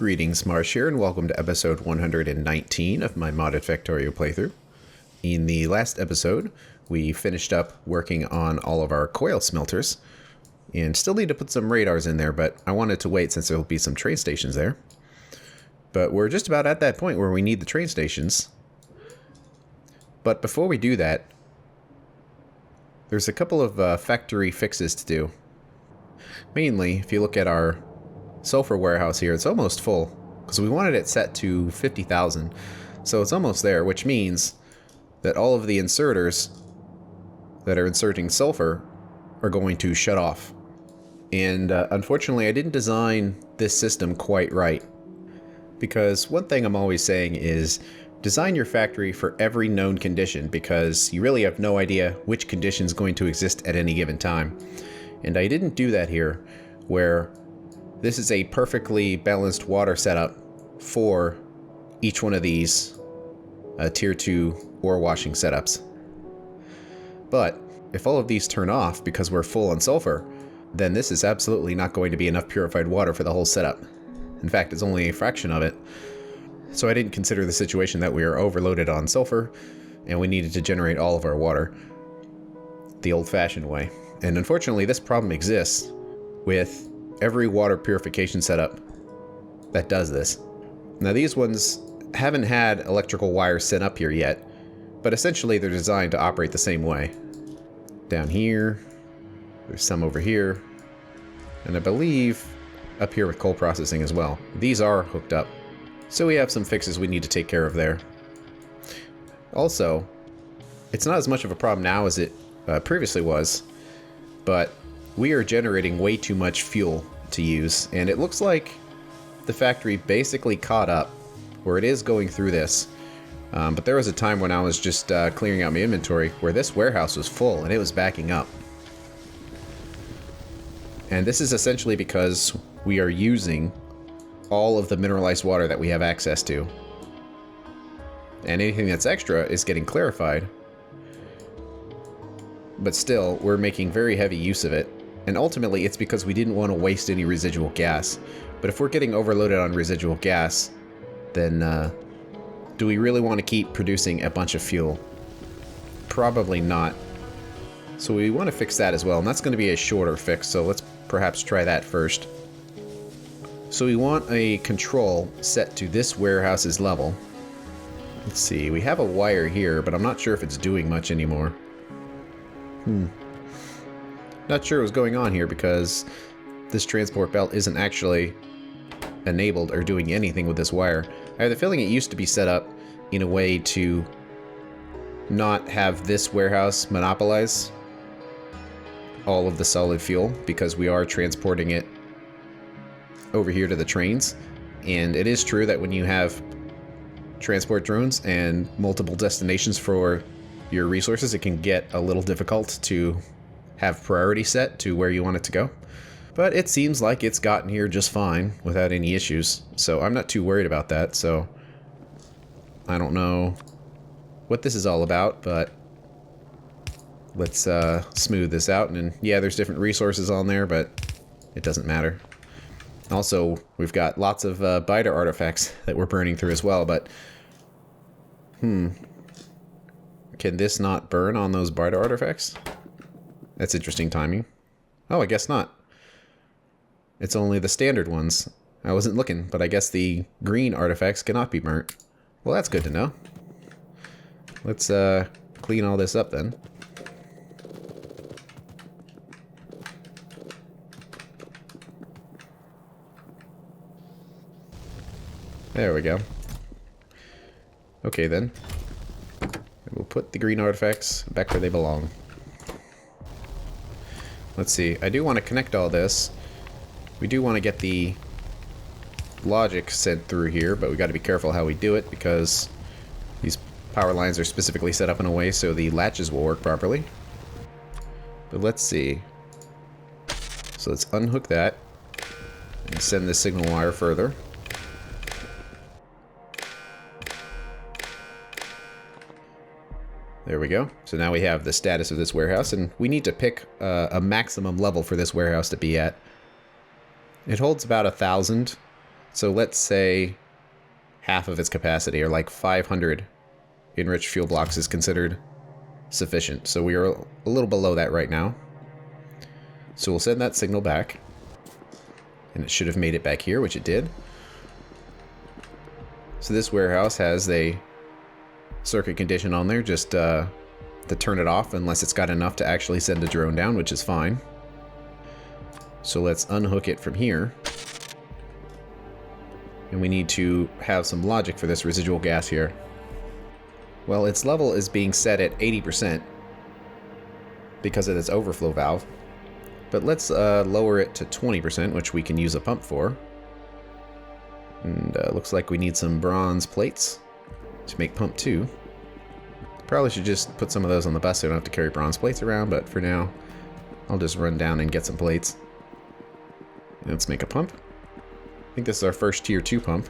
Greetings, Marsh here, and welcome to episode 119 of my modded Factorio playthrough. In the last episode, we finished up working on all of our coil smelters, and still need to put some radars in there, but I wanted to wait since there will be some train stations there. But we're just about at that point where we need the train stations. But before we do that, there's a couple of factory fixes to do. Mainly, if you look at our sulfur warehouse here, it's almost full because we wanted it set to 50,000, so it's almost there, which means that all of the inserters that are inserting sulfur are going to shut off. And unfortunately, I didn't design this system quite right, because one thing I'm always saying is design your factory for every known condition, because you really have no idea which condition is going to exist at any given time. And I didn't do that here, where this is a perfectly balanced water setup for each one of these tier 2 ore washing setups. But if all of these turn off because we're full on sulfur, then this is absolutely not going to be enough purified water for the whole setup. In fact, it's only a fraction of it. So I didn't consider the situation that we are overloaded on sulfur and we needed to generate all of our water the old-fashioned way. And unfortunately, this problem exists with every water purification setup that does this. Now, these ones haven't had electrical wires sent up here yet, but essentially they're designed to operate the same way. Down here, there's some over here, and I believe up here with coal processing as well. These are hooked up, so we have some fixes we need to take care of there. Also, it's not as much of a problem now as it previously was, but we are generating way too much fuel to use, and it looks like the factory basically caught up, where it is going through this. But there was a time when I was just clearing out my inventory where this warehouse was full and it was backing up. And this is essentially because we are using all of the mineralized water that we have access to. And anything that's extra is getting clarified. But still, we're making very heavy use of it. And ultimately, it's because we didn't want to waste any residual gas. But if we're getting overloaded on residual gas, then do we really want to keep producing a bunch of fuel? Probably not. So we want to fix that as well, and that's going to be a shorter fix, so let's perhaps try that first. So we want a control set to this warehouse's level. Let's see, we have a wire here, but I'm not sure if it's doing much anymore. Not sure what's going on here because this transport belt isn't actually enabled or doing anything with this wire. I have the feeling it used to be set up in a way to not have this warehouse monopolize all of the solid fuel, because we are transporting it over here to the trains. And it is true that when you have transport drones and multiple destinations for your resources, it can get a little difficult to have priority set to where you want it to go. But it seems like it's gotten here just fine without any issues, so I'm not too worried about that. So I don't know what this is all about, but let's smooth this out. And yeah, there's different resources on there, but it doesn't matter. Also, we've got lots of biter artifacts that we're burning through as well, but can this not burn on those biter artifacts? That's interesting timing. Oh, I guess not. It's only the standard ones. I wasn't looking, but I guess the green artifacts cannot be burnt. Well, that's good to know. Let's clean all this up then. There we go. Okay then. We'll put the green artifacts back where they belong. Let's see, I do want to connect all this. We do want to get the logic sent through here, but we got to be careful how we do it because these power lines are specifically set up in a way so the latches will work properly. But let's see. So let's unhook that and send this signal wire further. There we go. So now we have the status of this warehouse, and we need to pick a maximum level for this warehouse to be at. It holds about 1,000 So let's say half of its capacity, or like 500 enriched fuel blocks, is considered sufficient. So we are a little below that right now. So we'll send that signal back. And it should have made it back here, which it did. So this warehouse has a circuit condition on there, just to turn it off unless it's got enough to actually send a drone down, which is fine. So let's unhook it from here. And we need to have some logic for this residual gas here. Well, its level is being set at 80% because of this overflow valve. But let's lower it to 20%, which we can use a pump for. And looks like we need some bronze plates to make pump 2. Probably should just put some of those on the bus so I don't have to carry bronze plates around, but for now, I'll just run down and get some plates. And let's make a pump. I think this is our first tier 2 pump.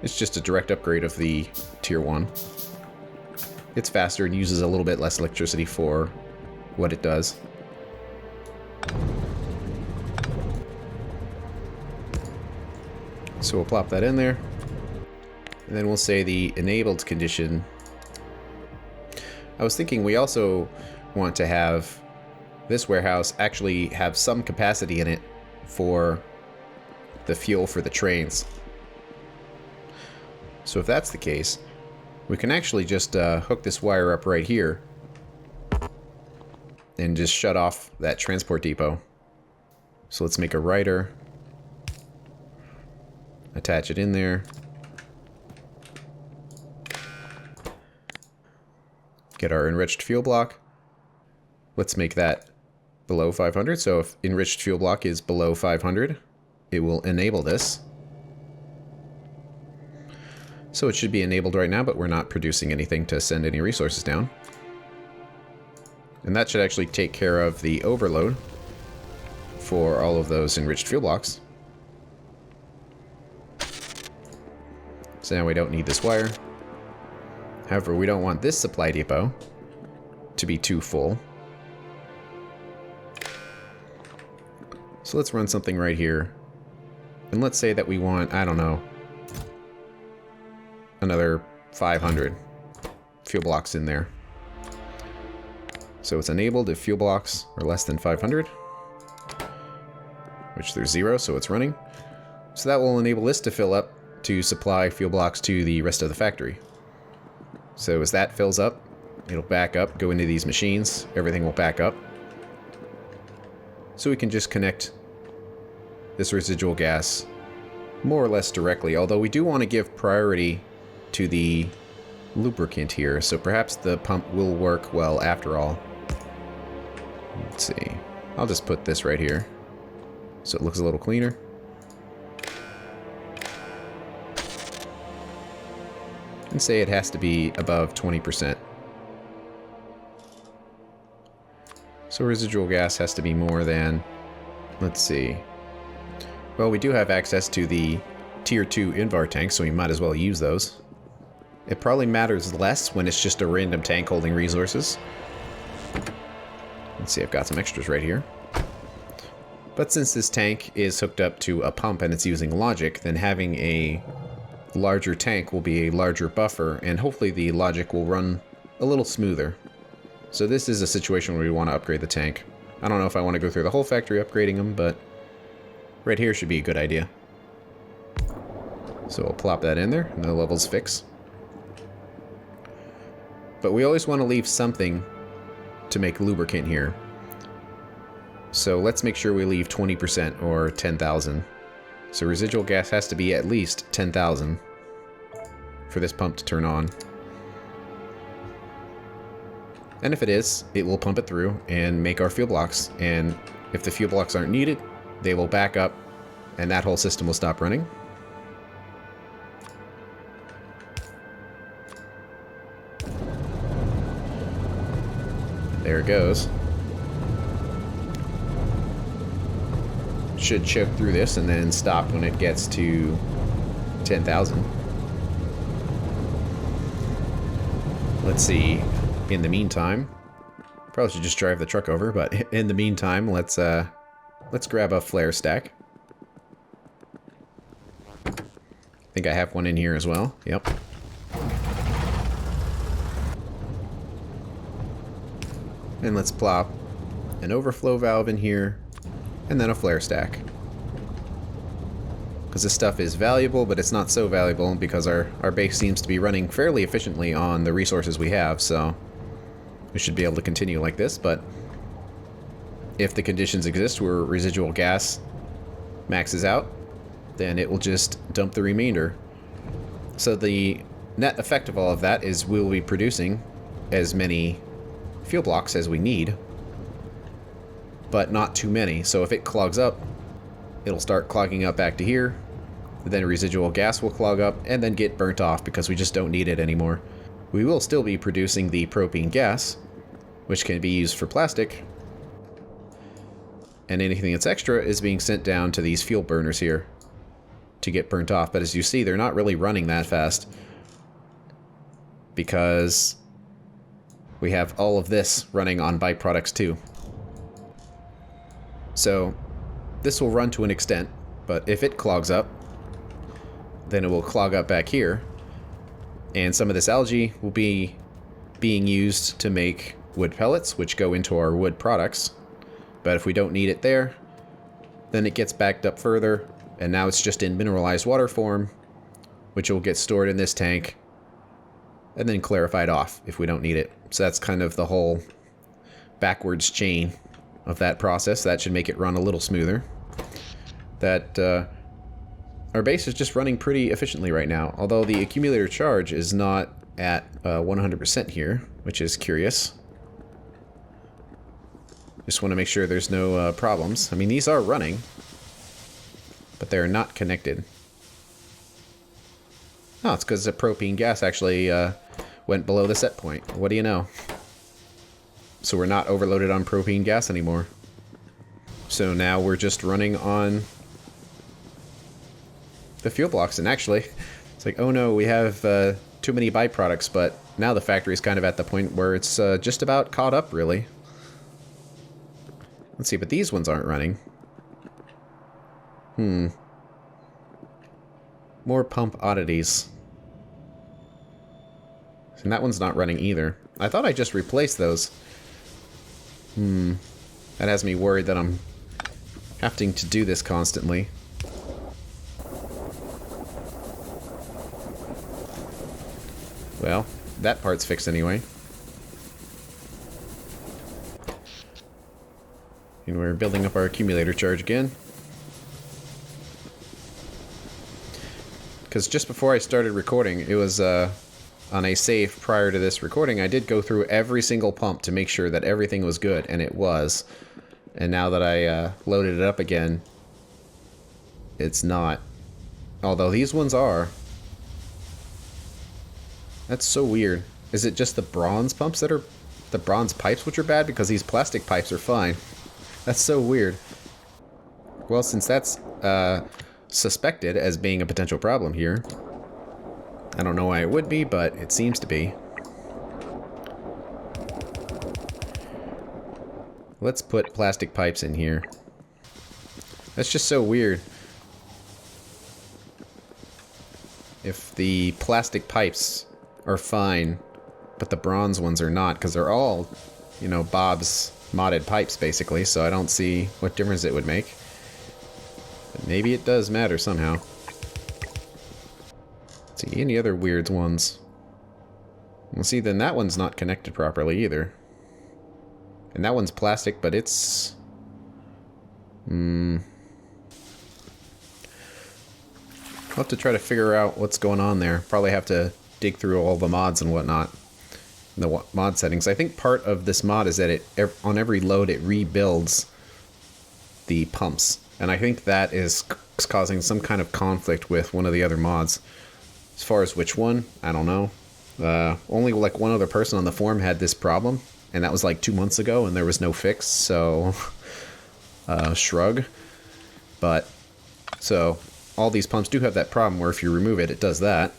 It's just a direct upgrade of the tier 1. It's faster and uses a little bit less electricity for what it does. So we'll plop that in there. And then we'll say the enabled condition. I was thinking we also want to have this warehouse actually have some capacity in it for the fuel for the trains. So if that's the case, we can actually just hook this wire up right here and just shut off that transport depot. So let's make a rider, attach it in there, get our enriched fuel block. Let's make that below 500. So if enriched fuel block is below 500, it will enable this. So it should be enabled right now, but we're not producing anything to send any resources down. And that should actually take care of the overload for all of those enriched fuel blocks. So now we don't need this wire. However, we don't want this supply depot to be too full. So let's run something right here. And let's say that we want, I don't know, another 500 fuel blocks in there. So it's enabled if fuel blocks are less than 500, which there's 0, so it's running. So that will enable this to fill up to supply fuel blocks to the rest of the factory. So as that fills up, it'll back up, go into these machines, everything will back up. So we can just connect this residual gas more or less directly, although we do want to give priority to the lubricant here, so perhaps the pump will work well after all. Let's see. I'll just put this right here so it looks a little cleaner. And say it has to be above 20%. So residual gas has to be more than, let's see. Well, we do have access to the tier 2 Invar tanks, so we might as well use those. It probably matters less when it's just a random tank holding resources. Let's see, I've got some extras right here. But since this tank is hooked up to a pump and it's using logic, then having a larger tank will be a larger buffer, and hopefully the logic will run a little smoother. So this is a situation where we want to upgrade the tank. I don't know if I want to go through the whole factory upgrading them, but right here should be a good idea. So we'll plop that in there, and the levels fix. But we always want to leave something to make lubricant here. So let's make sure we leave 20% or 10,000. So residual gas has to be at least 10,000 for this pump to turn on. And if it is, it will pump it through and make our fuel blocks. And if the fuel blocks aren't needed, they will back up and that whole system will stop running. There it goes. Should choke through this and then stop when it gets to 10,000. Let's see. In the meantime, probably should just drive the truck over, but in the meantime, let's grab a flare stack. think I have one in here as well. Yep. And let's plop an overflow valve in here, and then a flare stack. Because this stuff is valuable, but it's not so valuable because our base seems to be running fairly efficiently on the resources we have, so we should be able to continue like this. But if the conditions exist where residual gas maxes out, then it will just dump the remainder. So the net effect of all of that is we'll be producing as many fuel blocks as we need, but not too many. So if it clogs up, it'll start clogging up back to here, then residual gas will clog up and then get burnt off because we just don't need it anymore. We will still be producing the propane gas, which can be used for plastic, and anything that's extra is being sent down to these fuel burners here to get burnt off. But as you see, they're not really running that fast because we have all of this running on byproducts too. So this will run to an extent, but if it clogs up, then it will clog up back here, and some of this algae will be being used to make wood pellets, which go into our wood products. But if we don't need it there, then it gets backed up further, and now it's just in mineralized water form, which will get stored in this tank and then clarified off if we don't need it. So that's kind of the whole backwards chain of that process. That should make it run a little smoother. That our base is just running pretty efficiently right now, although the accumulator charge is not at 100% here, which is curious. Just want to make sure there's no problems. I mean, these are running, but they're not connected. Oh, it's because the propane gas actually went below the set point. What do you know? So we're not overloaded on propane gas anymore. So now we're just running on the fuel blocks, and actually, it's like, oh no, we have too many byproducts, but now the factory's kind of at the point where it's just about caught up, really. Let's see, but these ones aren't running. More pump oddities. And that one's not running either. I thought I just replaced those. That has me worried that I'm having to do this constantly. Well, that part's fixed anyway. And we're building up our accumulator charge again. Because just before I started recording, it was on a save prior to this recording, I did go through every single pump to make sure that everything was good, and it was. And now that I loaded it up again, it's not. Although these ones are. That's so weird. Is it just the bronze pumps that are... the bronze pipes which are bad? Because these plastic pipes are fine. That's so weird. Well, since that's suspected as being a potential problem here, I don't know why it would be, but it seems to be. Let's put plastic pipes in here. That's just so weird. If the plastic pipes are fine, but the bronze ones are not, because they're all, you know, Bob's modded pipes, basically, so I don't see what difference it would make. But maybe it does matter somehow. Let's see, any other weird ones? Well, see, then that one's not connected properly either. And that one's plastic, but it's... I'll have to try to figure out what's going on there. Probably have to dig through all the mods and whatnot. The mod settings. I think part of this mod is that it, on every load, it rebuilds the pumps. And I think that is causing some kind of conflict with one of the other mods. As far as which one, I don't know. Only like one other person on the forum had this problem, and that was like 2 months ago, and there was no fix, so shrug. But, so, all these pumps do have that problem where if you remove it, it does that.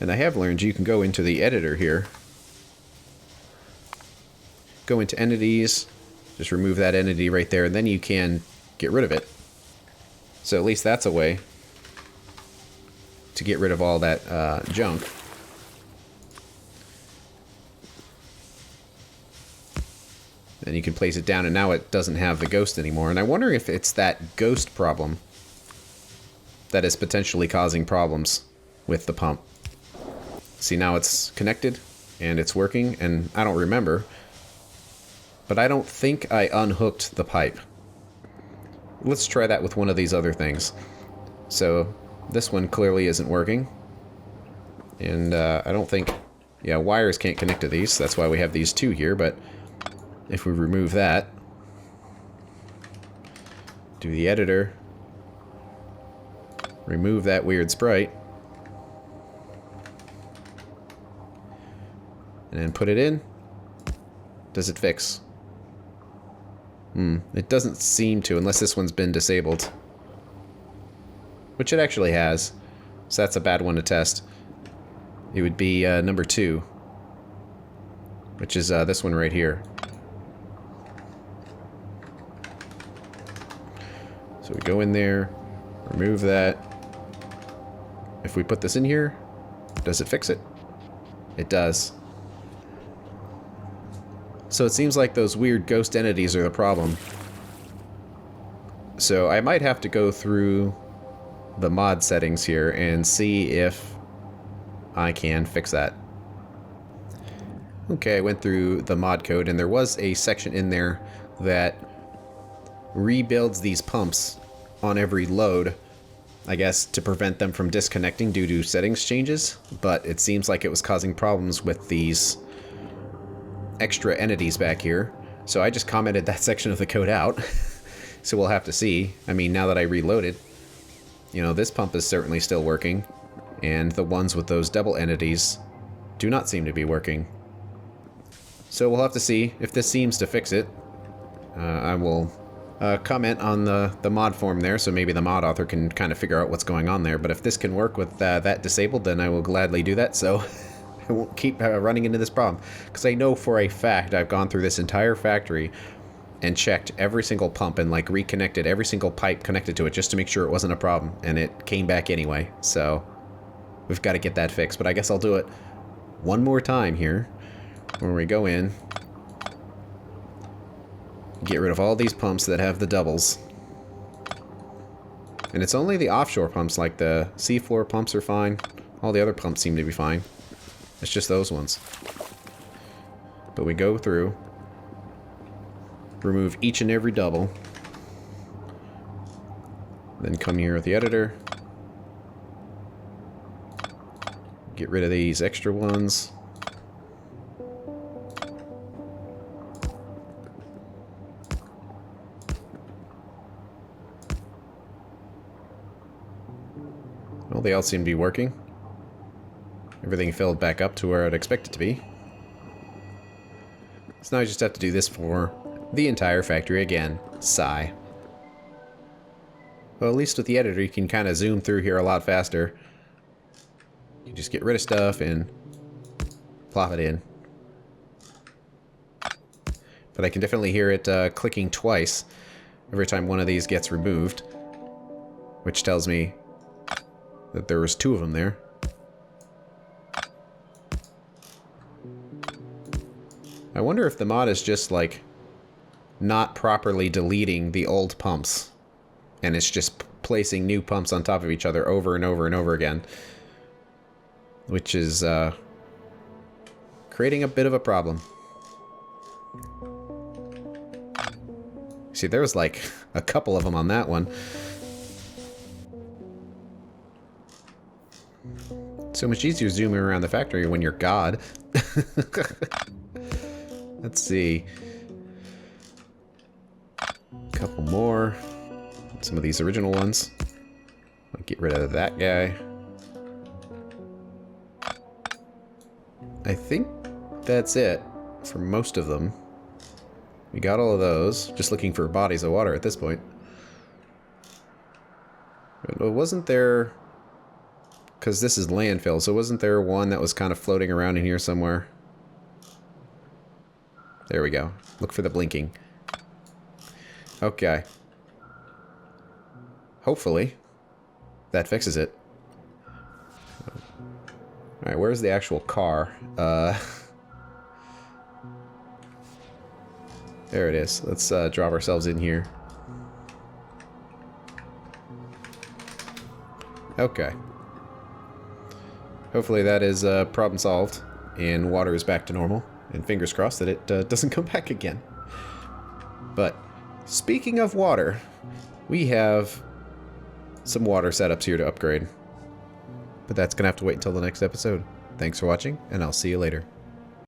And I have learned you can go into the editor here. Go into entities, just remove that entity right there, and then you can get rid of it. So at least that's a way. to get rid of all that junk. Then you can place it down, and now it doesn't have the ghost anymore. And I wonder if it's that ghost problem that is potentially causing problems with the pump. See, now it's connected, and it's working, and I don't remember. But I don't think I unhooked the pipe. Let's try that with one of these other things. So, this one clearly isn't working. And I don't think... Yeah, wires can't connect to these. That's why we have these two here, but... If we remove that, do the editor, remove that weird sprite, and then put it in, does it fix? It doesn't seem to, unless this one's been disabled. Which it actually has, so that's a bad one to test. It would be number 2, which is this one right here. So we go in there, remove that. If we put this in here, does it fix it? It does. So it seems like those weird ghost entities are the problem. So I might have to go through the mod settings here and see if I can fix that. Okay, I went through the mod code, and there was a section in there that rebuilds these pumps on every load, I guess, to prevent them from disconnecting due to settings changes, but it seems like it was causing problems with these extra entities back here, so I just commented that section of the code out. So we'll have to see. I mean, now that I reloaded, you know, this pump is certainly still working, and the ones with those double entities do not seem to be working. So we'll have to see if this seems to fix it. I will comment on the mod form there, so maybe the mod author can kind of figure out what's going on there. But if this can work with that disabled, then I will gladly do that, so I won't keep running into this problem. Because I know for a fact I've gone through this entire factory and checked every single pump and like reconnected every single pipe connected to it just to make sure it wasn't a problem, and it came back anyway. So we've got to get that fixed. But I guess I'll do it one more time here, where we go in, get rid of all these pumps that have the doubles. And it's only the offshore pumps, like the seafloor pumps are fine. All the other pumps seem to be fine. It's just those ones. But we go through, remove each and every double, then come here with the editor, get rid of these extra ones. Well, they all seem to be working. Everything filled back up to where I'd expect it to be. So now I just have to do this for the entire factory again. Sigh. Well, at least with the editor you can kind of zoom through here a lot faster. You just get rid of stuff and plop it in. But I can definitely hear it clicking twice every time one of these gets removed, which tells me that there was 2 of them there. I wonder if the mod is just like not properly deleting the old pumps, and it's just placing new pumps on top of each other over and over and over again, which is creating a bit of a problem. See, there was like a couple of them on that one. So much easier zooming around the factory when you're God. Let's see. A couple more. Some of these original ones. I'll get rid of that guy. I think that's it for most of them. We got all of those. Just looking for bodies of water at this point. But wasn't there... Because this is landfill, so wasn't there one that was kind of floating around in here somewhere? There we go. Look for the blinking. Okay. Hopefully, that fixes it. Alright, where's the actual car? There it is. Let's drop ourselves in here. Okay. Hopefully that is problem solved, and water is back to normal, and fingers crossed that it doesn't come back again. But, speaking of water, we have some water setups here to upgrade. But that's going to have to wait until the next episode. Thanks for watching, and I'll see you later.